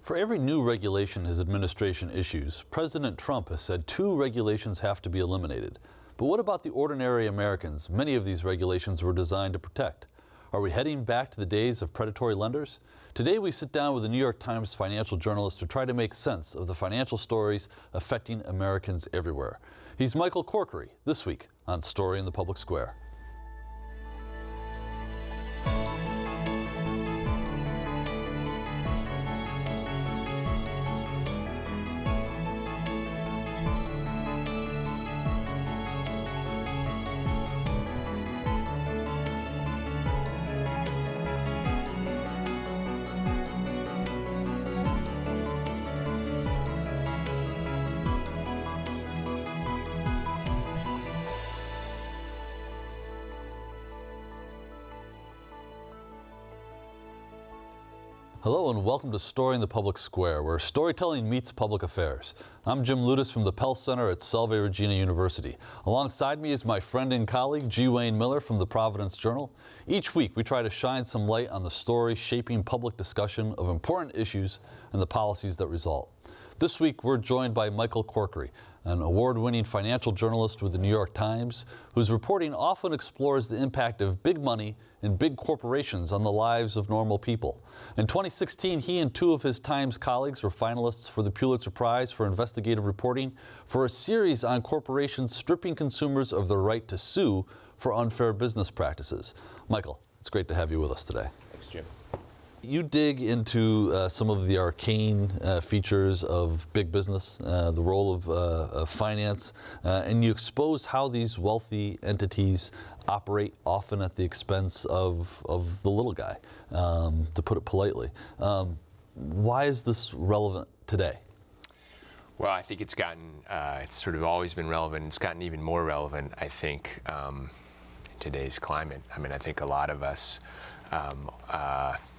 For every new regulation his administration issues, President Trump has said 2 regulations have to be eliminated. But what about the ordinary Americans many of these regulations were designed to protect? Are we heading back to the days of predatory lenders? Today we sit down with the New York Times financial journalist to try to make sense of the financial stories affecting Americans everywhere. He's Michael Corkery, this week on Story in the Public Square. Hello and welcome to Story in the Public Square, where storytelling meets public affairs. I'm Jim Ludes from the Pell Center at Salve, Regina University. Alongside me is my friend and colleague, G. Wayne Miller from the Providence Journal. Each week we try to shine some light on the stories shaping public discussion of important issues and the policies that result. This week we're joined by Michael Corkery, an award-winning financial journalist with the New York Times, whose reporting often explores the impact of big money and big corporations on the lives of normal people. In 2016, he and 2 of his Times colleagues were finalists for the Pulitzer Prize for investigative reporting for a series on corporations stripping consumers of their right to sue for unfair business practices. Michael, it's great to have you with us today. Thanks, Jim. You dig into some of the arcane features of big business, the role of finance, and you expose how these wealthy entities operate, often at the expense of the little guy, to put it politely. Why is this relevant today? Well, I think it's sort of always been relevant. It's gotten even more relevant, I think, in today's climate. I mean, I think a lot of us,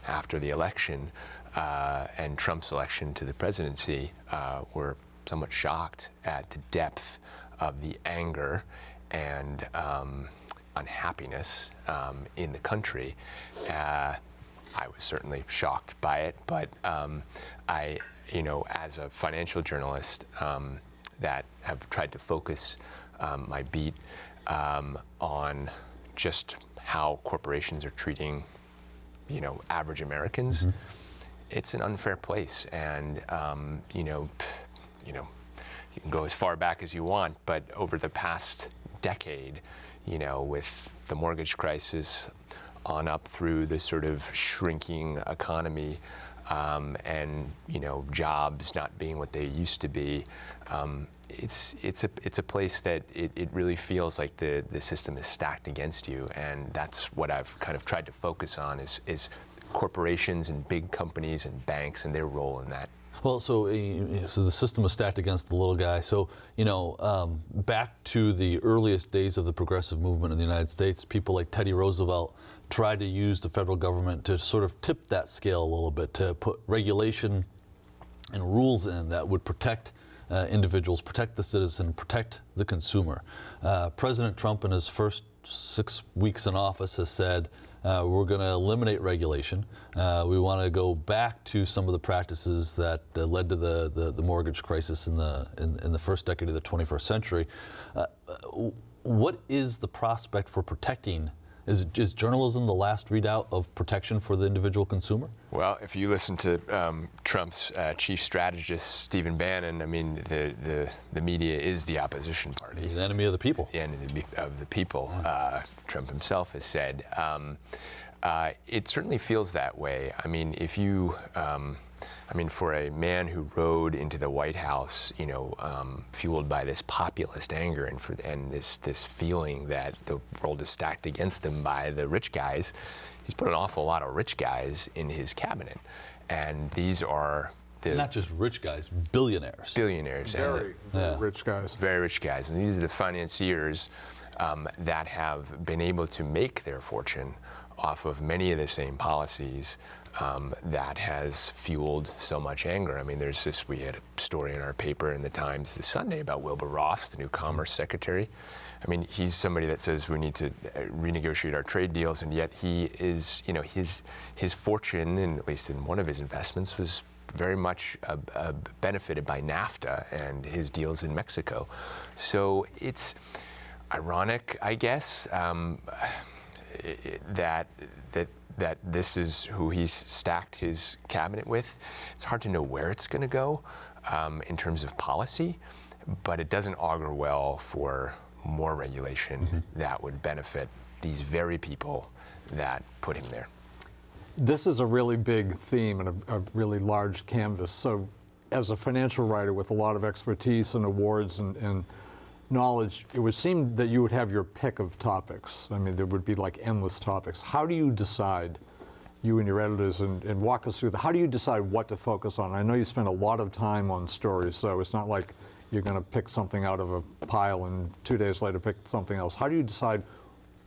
after the election and Trump's election to the presidency, were somewhat shocked at the depth of the anger and unhappiness in the country. I was certainly shocked by it, but as a financial journalist that have tried to focus my beat on just how corporations are treating average Americans, it's an unfair place, and you can go as far back as you want, but over the past decade, with the mortgage crisis on up through the sort of shrinking economy, and jobs not being what they used to be, it's a place that it really feels like the system is stacked against you, and that's what I've kind of tried to focus on is corporations and big companies and banks and their role in that. Well, so the system is stacked against the little guy. So, back to the earliest days of the progressive movement in the United States, people like Teddy Roosevelt tried to use the federal government to sort of tip that scale a little bit, to put regulation and rules in that would protect individuals, protect the citizen, protect the consumer. President Trump in his first 6 weeks in office has said, we're going to eliminate regulation. We want to go back to some of the practices that led to the mortgage crisis in the first decade of the 21st century. What is the prospect for protecting? Is journalism the last readout of protection for the individual consumer? Well, if you listen to Trump's chief strategist, Stephen Bannon, I mean, the media is the opposition party. The enemy of the people. The enemy of the people, Trump himself has said. It certainly feels that way. I mean, for a man who rode into the White House, fueled by this populist anger and this feeling that the world is stacked against him by the rich guys, he's put an awful lot of rich guys in his cabinet, and these are not just rich guys, billionaires. Very rich guys. Very rich guys, and these are the financiers that have been able to make their fortune off of many of the same policies that has fueled so much anger. I mean, we had a story in our paper in the Times this Sunday about Wilbur Ross, the new Commerce Secretary. I mean, he's somebody that says we need to renegotiate our trade deals, and yet he is, his fortune, and at least in one of his investments, was very much benefited by NAFTA and his deals in Mexico. So it's ironic, I guess, that this is who he's stacked his cabinet with. It's hard to know where it's going to go in terms of policy, but it doesn't augur well for more regulation that would benefit these very people that put him there. This is a really big theme and a really large canvas. So as a financial writer with a lot of expertise and awards and knowledge, it would seem that you would have your pick of topics. I mean, there would be like endless topics. How do you decide, you and your editors, and walk us through how do you decide what to focus on? I know you spend a lot of time on stories, so it's not like you're going to pick something out of a pile and 2 days later pick something else. How do you decide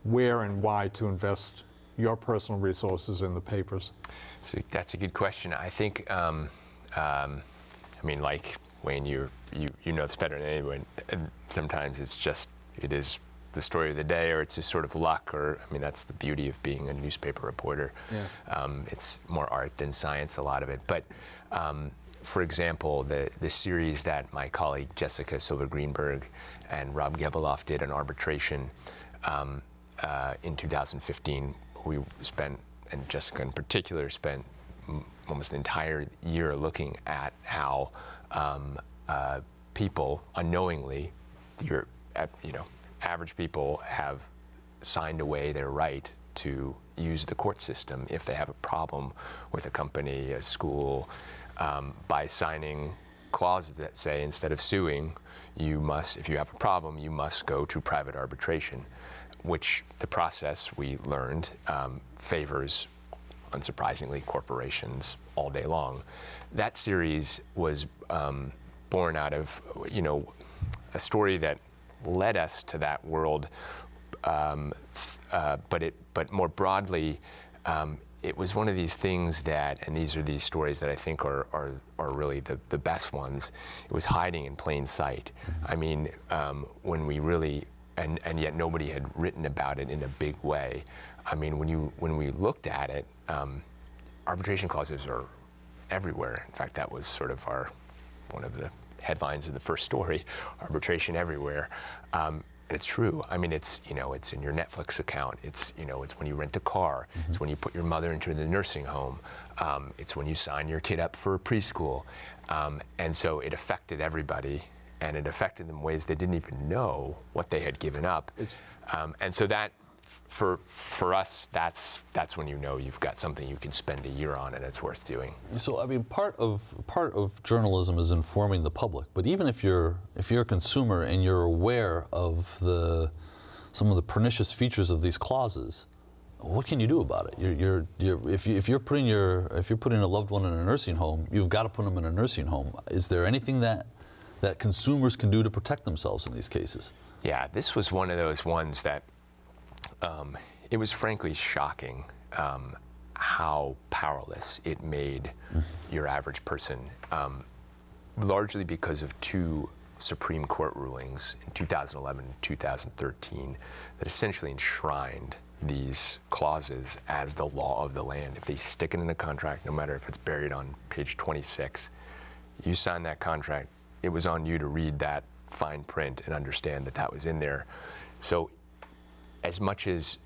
where and why to invest your personal resources in the papers? So that's a good question. I think, I mean, like Wayne, you know this better than anyone. And sometimes it is the story of the day, or it's just sort of luck, or I mean, that's the beauty of being a newspaper reporter. Yeah. It's more art than science, a lot of it. But for example, the series that my colleague Jessica Silva-Greenberg and Rob Gebeloff did on arbitration in 2015, we spent, and Jessica in particular, spent almost an entire year looking at how people unknowingly, average people have signed away their right to use the court system if they have a problem with a company, a school, by signing clauses that say instead of suing, you must, if you have a problem, you must go to private arbitration, which the process, we learned, favors, unsurprisingly, corporations all day long. That series was born out of, a story that led us to that world, but more broadly, it was one of these things that, and these are these stories that I think are really the best ones. It was hiding in plain sight. I mean, when we really, and yet nobody had written about it in a big way. I mean, when we looked at it, arbitration clauses are everywhere. In fact, that was sort of one of the headlines of the first story: arbitration everywhere. It's true. I mean, it's in your Netflix account. It's when you rent a car. It's when you put your mother into the nursing home. It's when you sign your kid up for preschool. And so it affected everybody, and it affected them in ways they didn't even know what they had given up. And so that, for us, that's when you've got something you can spend a year on and it's worth doing. So I mean, part of journalism is informing the public. But even if you're a consumer and you're aware of some of the pernicious features of these clauses, what can you do about it? If you're putting a loved one in a nursing home, you've got to put them in a nursing home. Is there anything that consumers can do to protect themselves in these cases? Yeah, this was one of those ones that. It was frankly shocking how powerless it made your average person, largely because of two Supreme Court rulings in 2011 and 2013 that essentially enshrined these clauses as the law of the land. If they stick it in a contract, no matter if it's buried on page 26, you sign that contract, it was on you to read that fine print and understand that that was in there. So as much as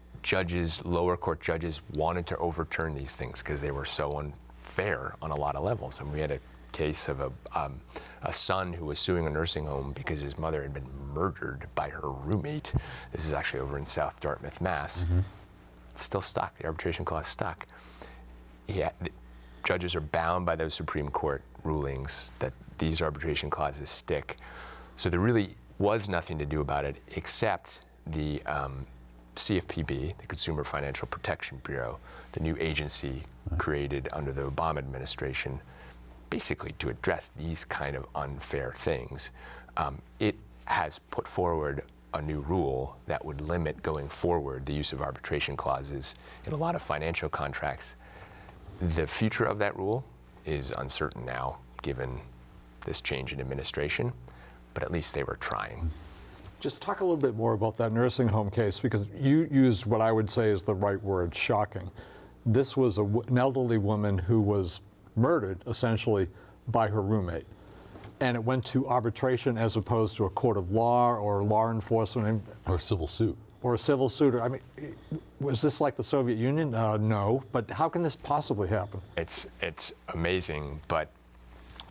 lower court judges wanted to overturn these things because they were so unfair on a lot of levels. I mean, we had a case of a son who was suing a nursing home because his mother had been murdered by her roommate. This is actually over in South Dartmouth, Mass. It's still stuck. The arbitration clause stuck. The judges are bound by those Supreme Court rulings that these arbitration clauses stick. So there really was nothing to do about it except the CFPB, the Consumer Financial Protection Bureau, the new agency created under the Obama administration, basically to address these kind of unfair things. It has put forward a new rule that would limit going forward the use of arbitration clauses in a lot of financial contracts. The future of that rule is uncertain now, given this change in administration, but at least they were trying. Just talk a little bit more about that nursing home case, because you used what I would say is the right word, shocking. This was an elderly woman who was murdered, essentially, by her roommate. And it went to arbitration as opposed to a court of law or law enforcement. Or a civil suit. Or a civil suit. I mean, was this like the Soviet Union? No. But how can this possibly happen? It's amazing, but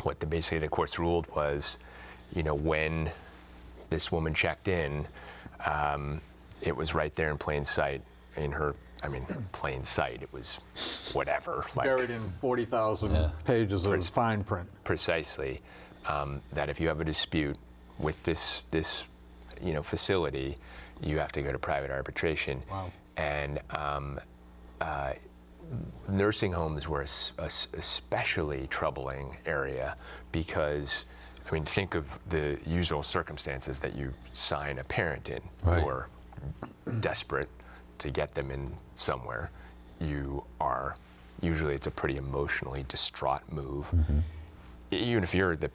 what basically the courts ruled was, when this woman checked in, it was right there in plain sight in her, plain sight, it was whatever. Buried in 40,000 pages of fine print. Precisely. That if you have a dispute with this facility, you have to go to private arbitration. Wow. And nursing homes were a especially troubling area because, think of the usual circumstances that you sign a parent in. Right. You're desperate to get them in somewhere. You are, usually it's a pretty emotionally distraught move. Mm-hmm. Even if you're the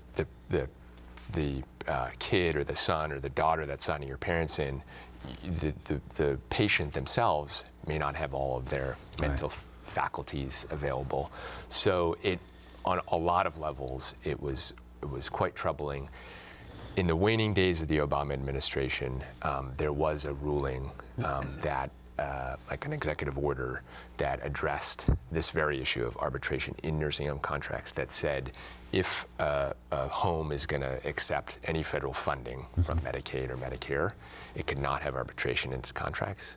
kid or the son or the daughter that's signing your parents in, the patient themselves may not have all of their mental faculties available. So on a lot of levels, it was quite troubling. In the waning days of the Obama administration, there was a ruling that, like an executive order, that addressed this very issue of arbitration in nursing home contracts that said if a home is going to accept any federal funding from Medicaid or Medicare, it could not have arbitration in its contracts.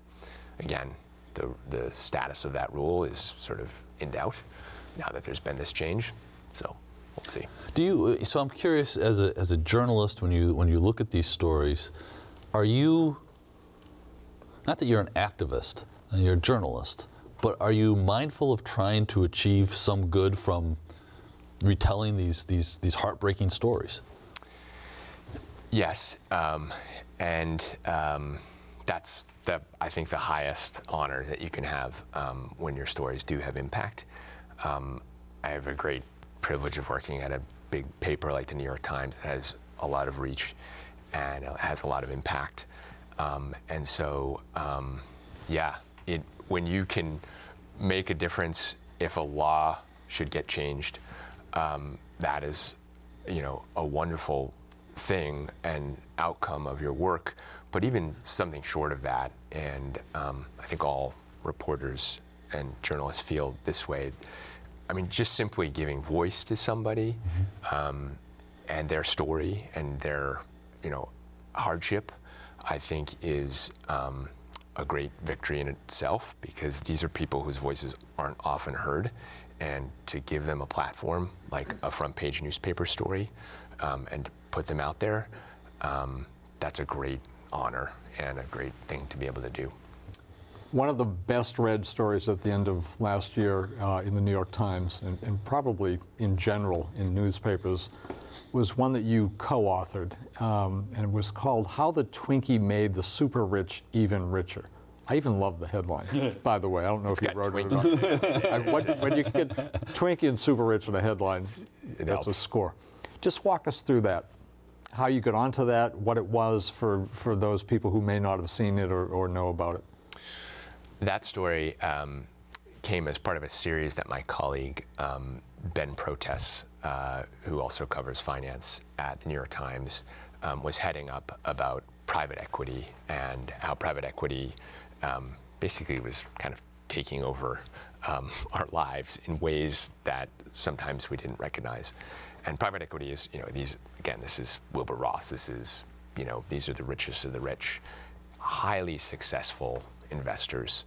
Again, the status of that rule is sort of in doubt now that there's been this change. So we'll see. So I'm curious, as a journalist, when you look at these stories, are you, not that you're an activist and you're a journalist, but are you mindful of trying to achieve some good from retelling these heartbreaking stories? Yes, and that's I think the highest honor that you can have when your stories do have impact. I have a great privilege of working at a big paper like the New York Times that has a lot of reach and has a lot of impact. And so, when you can make a difference, if a law should get changed, that is, a wonderful thing and outcome of your work. But even something short of that, and I think all reporters and journalists feel this way. Just simply giving voice to somebody and their story and their, hardship, I think is a great victory in itself, because these are people whose voices aren't often heard, and to give them a platform like a front page newspaper story and to put them out there, that's a great honor and a great thing to be able to do. One of the best read stories at the end of last year in the New York Times, and probably in general in newspapers, was one that you co-authored, and it was called "How the Twinkie Made the Super Rich Even Richer." I even love the headline, by the way. I don't know if you wrote it or not. When you get Twinkie and Super Rich in a headline, that's a score. Just walk us through that. How you got onto that, what it was for those people who may not have seen it or know about it. That story came as part of a series that my colleague, P.O.T.U.S, who also covers finance at the New York Times, was heading up about private equity and how private equity basically was kind of taking over our lives in ways that sometimes we didn't recognize. And private equity is, this is Wilbur Ross, this is, these are the richest of the rich, highly successful investors,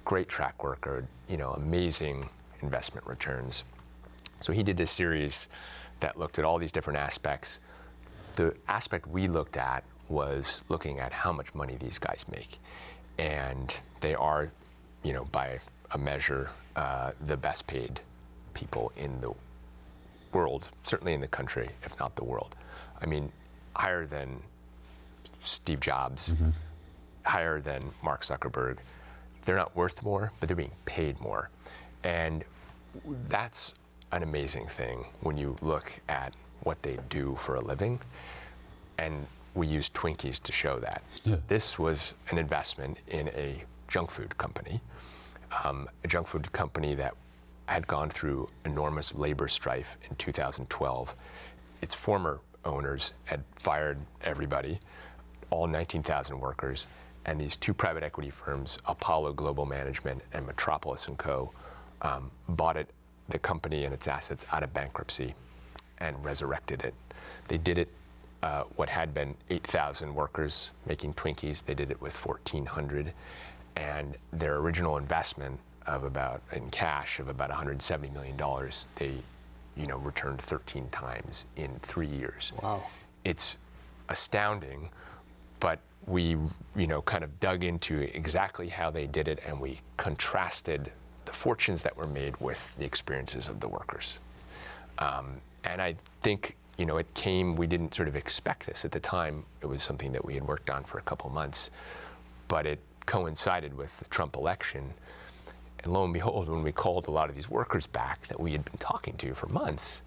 great track record, amazing investment returns. So he did a series that looked at all these different aspects. The aspect we looked at was looking at how much money these guys make. And they are, by a measure, the best paid people in the world, certainly in the country, if not the world. Higher than Steve Jobs, higher than Mark Zuckerberg. They're not worth more, but they're being paid more. And that's an amazing thing when you look at what they do for a living. And we use Twinkies to show that. Yeah. This was an investment in a junk food company that had gone through enormous labor strife in 2012. Its former owners had fired everybody, all 19,000 workers, and these two private equity firms, Apollo Global Management and Metropolis & Co., bought the company and its assets out of bankruptcy and resurrected it. They did it, what had been 8,000 workers making Twinkies, they did it with 1,400, and their original investment in cash of about $170 million, they returned 13 times in 3 years. Wow. It's astounding, but we kind of dug into exactly how they did it, and we contrasted the fortunes that were made with the experiences of the workers. And I think it came, we didn't sort of expect this at the time. It was something that we had worked on for a couple months, but it coincided with the Trump election. And lo and behold, when we called a lot of these workers back that we had been talking to for months,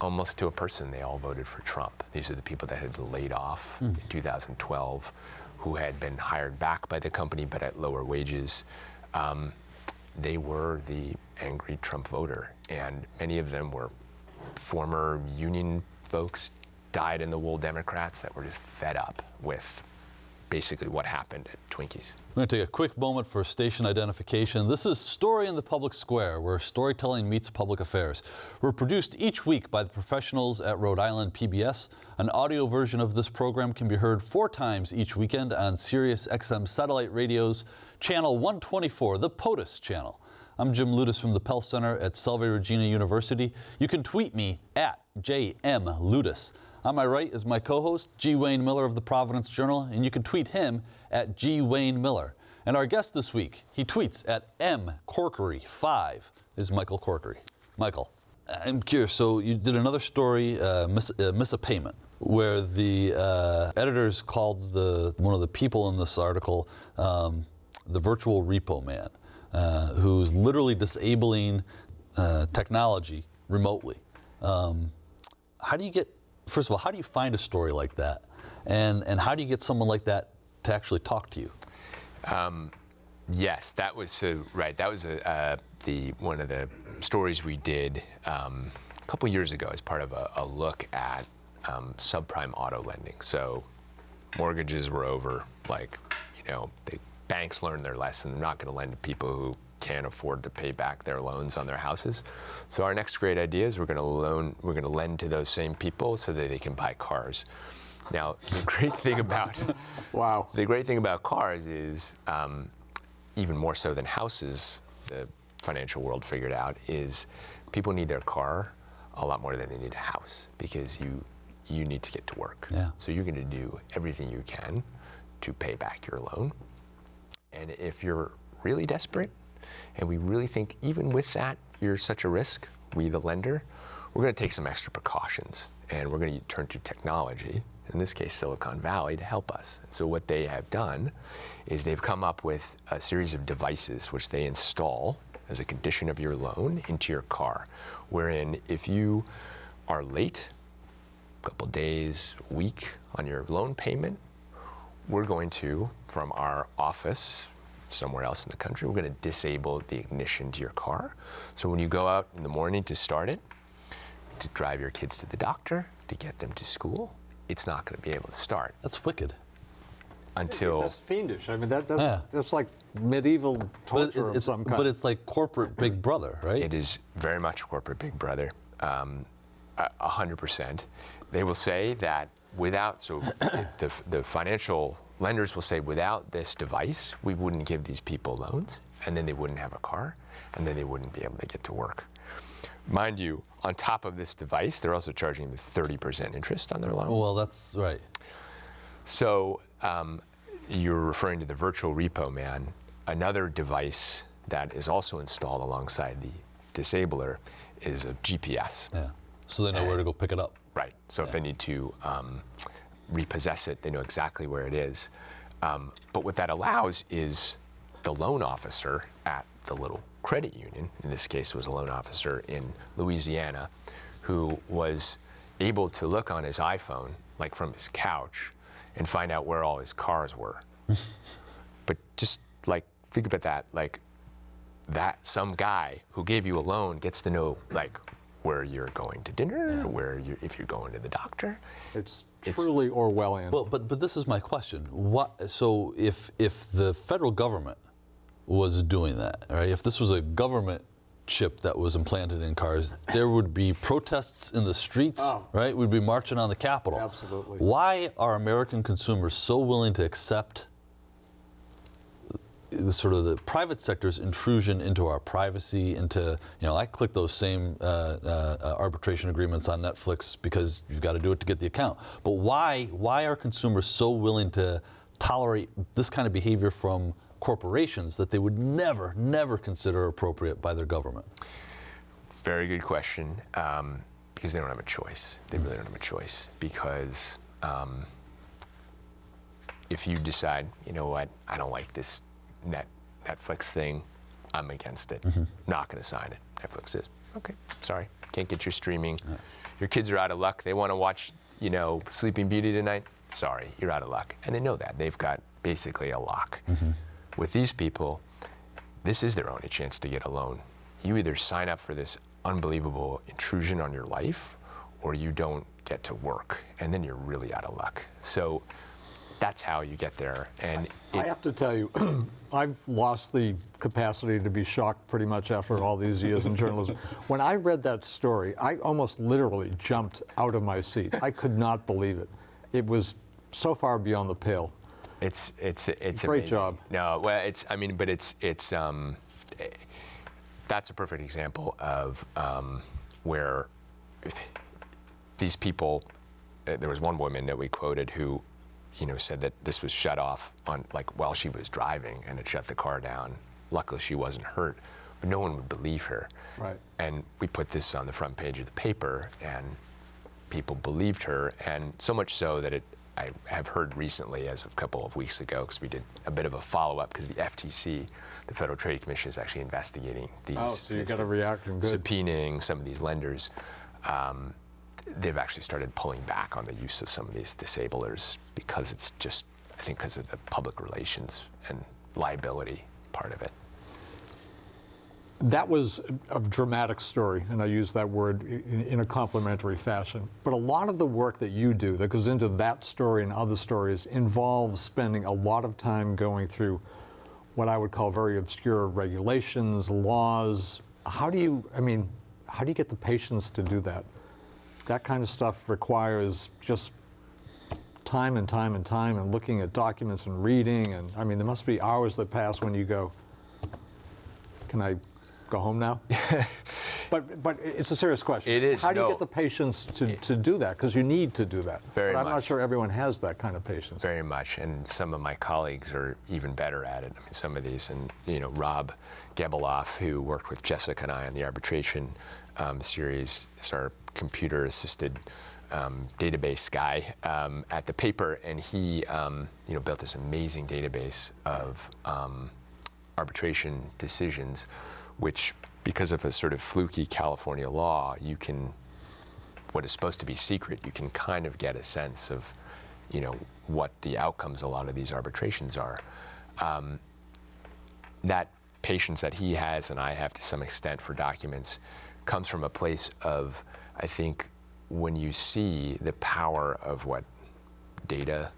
almost to a person, they all voted for Trump. These are the people that had been laid off in 2012, who had been hired back by the company but at lower wages. They were the angry Trump voter, and many of them were former union folks, dyed-in-the-wool Democrats that were just fed up with basically what happened at Twinkies. We're going to take a quick moment for station identification. This is Story in the Public Square, where storytelling meets public affairs. We're produced each week by the professionals at Rhode Island PBS. An audio version of this program can be heard 4 times each weekend on SiriusXM satellite radio's channel 124, the P.O.T.U.S channel. I'm Jim Ludes from the Pell Center at Salve, Regina University. You can tweet me at JMLudes. On my right is my co-host, G. Wayne Miller of the Providence Journal, and you can tweet him at G. Wayne Miller. And our guest this week, he tweets at M. Corkery5, is Michael Corkery. Michael, I'm curious, so you did another story, Miss a Payment, where the editors called one of the people in this article the virtual repo man, who's literally disabling technology remotely. How do you get, first of all, how do you find a story like that? And how do you get someone like that to actually talk to you? Yes, that was right. That was one of the stories we did a couple years ago as part of a look at subprime auto lending. So mortgages were over, the banks learned their lesson. They're not going to lend to people who can't afford to pay back their loans on their houses. So our next great idea is we're going to lend to those same people so that they can buy cars. Now, the great thing about wow. The great thing about cars is, even more so than houses, the financial world figured out, is people need their car a lot more than they need a house, because you need to get to work. Yeah. So you're going to do everything you can to pay back your loan. And if you're really desperate, and we really think even with that you're such a risk, we the lender, we're going to take some extra precautions, and we're going to turn to technology, in this case Silicon Valley, to help us. And so what they have done is they've come up with a series of devices which they install as a condition of your loan into your car, wherein if you are late, a couple days, a week on your loan payment, we're going to, from our office somewhere else in the country, we're going to disable the ignition to your car. So when you go out in the morning to start it, to drive your kids to the doctor, to get them to school, it's not going to be able to start. That's wicked. Until... That's fiendish. I mean, that's like medieval torture of some kind. But it's like corporate Big Brother, right? It is very much corporate Big Brother, 100%. They will say that the financial lenders will say, without this device, we wouldn't give these people loans, and then they wouldn't have a car, and then they wouldn't be able to get to work. Mind you, on top of this device, they're also charging the 30% interest on their loan. Well, that's right. So you're referring to the virtual repo man. Another device that is also installed alongside the disabler is a GPS. Yeah. So they know where to go pick it up. Right. So if they need to repossess it, they know exactly where it is. But what that allows is the loan officer at the little credit union, in this case it was a loan officer in Louisiana, who was able to look on his iPhone, like from his couch, and find out where all his cars were. But just think about that, that some guy who gave you a loan gets to know like where you're going to dinner, if you're going to the doctor. It's truly Orwellian. Well, but this is my question. So if the federal government was doing that, right? If this was a government chip that was implanted in cars, there would be protests in the streets, right? We'd be marching on the Capitol. Absolutely. Why are American consumers so willing to accept the private sector's intrusion into our privacy, into, I click those same arbitration agreements on Netflix because you've got to do it to get the account. But why are consumers so willing to tolerate this kind of behavior from corporations that they would never consider appropriate by their government? Very good question, because they don't have a choice. They really don't have a choice, because if you decide, you know what, I don't like this Netflix thing, I'm against it. Not going to sign it. Netflix says, okay, sorry, can't get your streaming. Your kids are out of luck. They want to watch, Sleeping Beauty tonight. Sorry, you're out of luck. And they know that. They've got basically a lock. With these people, this is their only chance to get a loan. You either sign up for this unbelievable intrusion on your life, or you don't get to work, and then you're really out of luck. So that's how you get there. And I have to tell you, I've lost the capacity to be shocked pretty much after all these years in journalism. When I read that story, I almost literally jumped out of my seat. I could not believe it. It was so far beyond the pale. It's Great amazing. job. No, well, that's a perfect example of where these people. There was one woman that we quoted who, said that this was shut off on while she was driving, and it shut the car down. Luckily, she wasn't hurt, but no one would believe her. Right. And we put this on the front page of the paper, and people believed her, and so much so that I have heard recently, as of a couple of weeks ago, because we did a bit of a follow-up, because the FTC, the Federal Trade Commission, is actually investigating these. Oh, so you got a reaction. Good. Subpoenaing some of these lenders. They've actually started pulling back on the use of some of these disablers, because it's just, I think, because of the public relations and liability part of it. That was a dramatic story, and I use that word in a complimentary fashion. But a lot of the work that you do that goes into that story and other stories involves spending a lot of time going through what I would call very obscure regulations, laws. How do you get the patience to do that? That kind of stuff requires just time and time and time, and looking at documents and reading, and there must be hours that pass when you go, can I go home now? But it's a serious question. It is. How do you get the patience to do that? Because you need to do that. Very but I'm much. not sure everyone has that kind of patience. Very much, and some of my colleagues are even better at it. Some of these, and Rob Gebeloff, who worked with Jessica and I on the arbitration series, is our computer-assisted database guy at the paper, and he built this amazing database of arbitration decisions, which, because of a sort of fluky California law, what is supposed to be secret, you can kind of get a sense of, what the outcomes of a lot of these arbitrations are. That patience that he has, and I have to some extent for documents, comes from a place of, I think, when you see the power of what data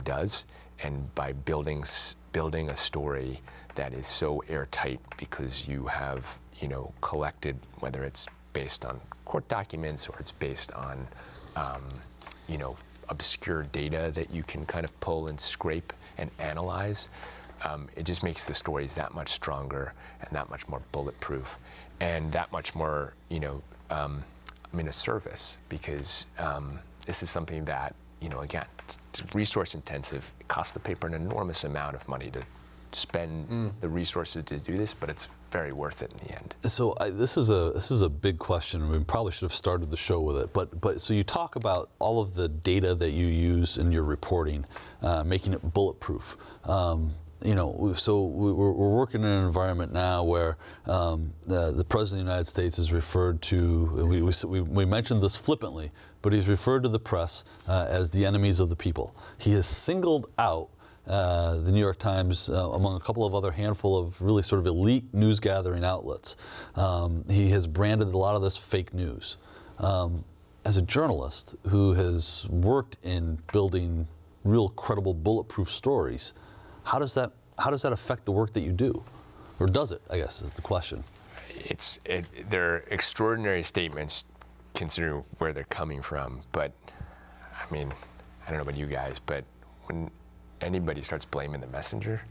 does, and by building a story that is so airtight, because you have, collected, whether it's based on court documents or it's based on, obscure data that you can kind of pull and scrape and analyze, it just makes the stories that much stronger and that much more bulletproof, and that much more, a service, because this is something that, again, it's resource intensive. It costs the paper an enormous amount of money to spend the resources to do this, but it's very worth it in the end. So this is a big question. We probably should have started the show with it. But so you talk about all of the data that you use in your reporting, making it bulletproof. So we're working in an environment now where the President of the United States is referred to, we mentioned this flippantly, but he's referred to the press as the enemies of the people. He has singled out the New York Times, among a couple of other handful of really sort of elite news gathering outlets. He has branded a lot of this fake news. As a journalist who has worked in building real credible bulletproof stories, how does that affect the work that you do? Or does it, I guess, is the question. They're extraordinary statements considering where they're coming from, but I mean, I don't know about you guys, but when anybody starts blaming the messenger,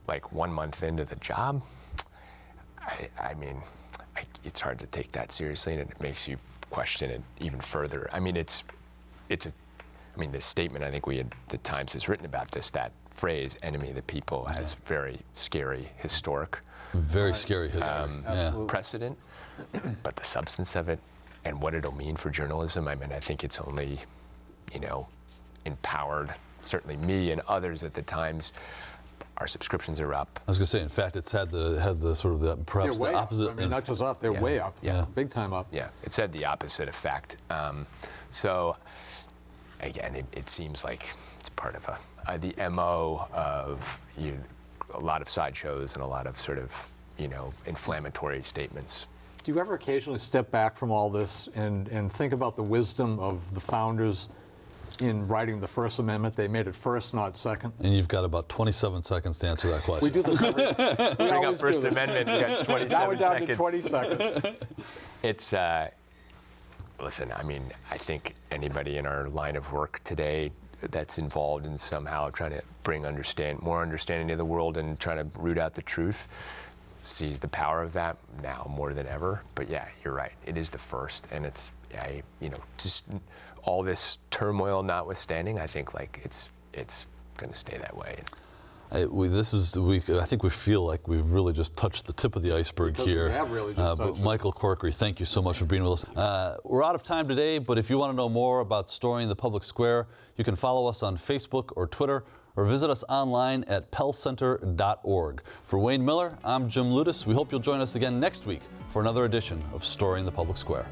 like 1 month into the job, I mean, it's hard to take that seriously, and it makes you question it even further. I mean, this statement, I think the Times has written about this, that phrase, enemy of the people, has very scary, historic. Very scary history. Precedent, but the substance of it and what it'll mean for journalism, I mean, I think it's only, empowered, certainly me and others at the Times. Our subscriptions are up. I was going to say, in fact, it's had the sort of the perhaps the opposite. Up. I mean, not just up, they're way up. Yeah, big time up. Yeah, it's had the opposite effect. So, again, it seems like it's part of the MO of a lot of sideshows and a lot of sort of inflammatory statements. Do you ever occasionally step back from all this and think about the wisdom of the founders in writing the First Amendment? They made it first, not second. And you've got about 27 seconds to answer that question. We do this every Bring up First Amendment, you got 27 now we're down seconds. to 20 seconds. It's, listen, I mean, I think anybody in our line of work today that's involved in somehow trying to bring more understanding of the world and trying to root out the truth sees the power of that now more than ever. But yeah, you're right. It is the first, and it's, just all this turmoil notwithstanding, I think it's going to stay that way. I think we feel like we've really just touched the tip of the iceberg here. We have really just touched but Michael Corkery, thank you so much for being with us. We're out of time today, but if you want to know more about Storing the Public Square, you can follow us on Facebook or Twitter, or visit us online at pellcenter.org. For Wayne Miller, I'm Jim Ludes. We hope you'll join us again next week for another edition of Storing the Public Square.